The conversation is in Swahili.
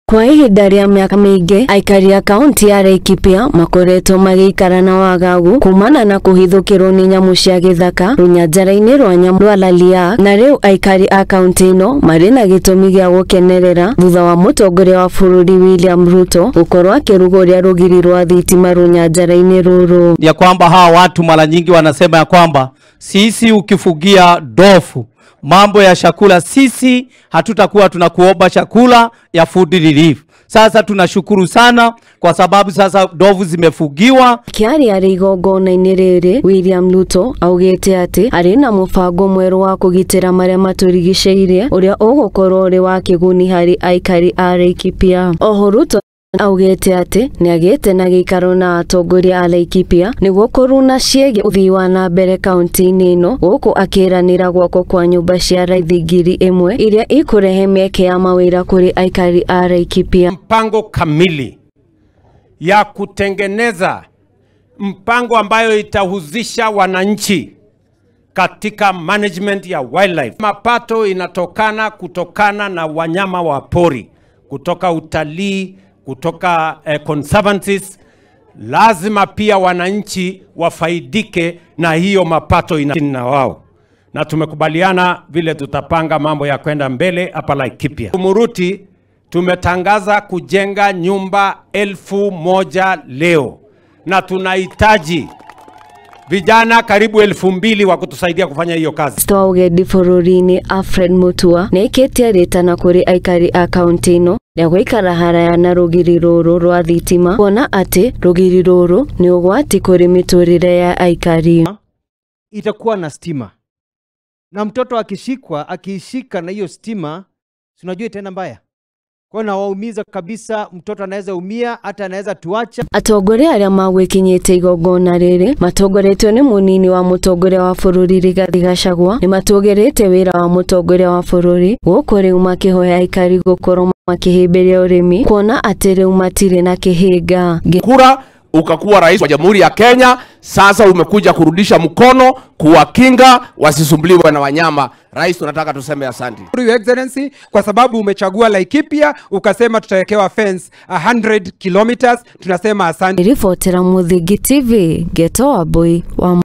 Kwa ihinda rĩa miaka mingi aikari a kaunti ya Laikipia makoretwo magĩikara na wagagu kumana na kuhithukirwo ni nyamu cia Githaka Runyanjaraini Rwa Nyamu rwa Lariak, na riu aikari a kaunti ino mari na gitumi gĩa gukenerera thutha wa mutongoria wa bururi William Ruto gukorwo akiruguria Rugiri Rwa Thitima Runyanjaraini ruru. Ya kwamba hawa watu mara nyingi wanasema ya kwamba sisi ukifugia dofu mambo ya chakula sisi hatutakuwa tunakuomba chakula ya food relief. Sasa tunashukuru sana kwa sababu sasa dovu zimefugiwa. Kiari ari Igongona inirere William Ruto augete ati ari na mubango mweru wa kugitira maria maturigicirie uria ugukorwo uri wa Kiguni hari aikari a Laikipia. Oho Ruto augete ati niagete na gikaro na atongoria a Laikipia niguo kuruna ciege uthii wa na mbere kaunti-ini ino, guku akiranira gwako kwa nyumba cia raithi 1,000 iria ikurehe mieke ya mawira kuri aikari a Laikipia. Mpango kamili ya kutengeneza mpango ambayo itahusisha wananchi katika management ya wildlife. Mapato inatokana kutokana na wanyama wa pori, kutoka utalii, kutoka conservancies. Lazima pia wananchi wafaidike na hiyo mapato na wao. Na tumekubaliana vile tutapanga mambo ya kwenda mbele hapa Laikipia. Muruti tumetangaza kujenga nyumba 1,000 leo, na tunahitaji vijana karibu 2,000 wa kutusaidia kufanya hiyo kazi. Stoa Ugendi Bururiini Alfred Mutua neketia ritana kuri aikari a kaunti ino ya gwikara haraya na Rugiri Rwa Thitima, kuona ati Rugiri ruru ni ugwati kuri miturire ya aikari. Itakuwa na stima, na mtoto akishika na hiyo stima tunajua itaenda mbaya. Kwa na waumiza kabisa, mtoto anaweza umia, hata anaweza tuacha. Atongoria aria magwikinyite igongona riri matongoretio ni munini wa mutongoria wa bururi Rigathi Gachagua, ni matugerete wira wa mutongoria wa bururi guku riu makihoya aikari gukorwo makihimbiria urimi, kuona ati riu matire na kihinga. Kura ukakuwa rais wa Jamhuri ya Kenya, sasa umekuja kurudisha mkono kuwakinga wasisumbuliwe na wanyama. Rais, tunataka tuseme asante. Your Excellency, kwa sababu umechagua Laikipia ukasema tutawekewa fence 100 kilometers, tunasema asante. Ripotera Muingi TV, Geto Boy wa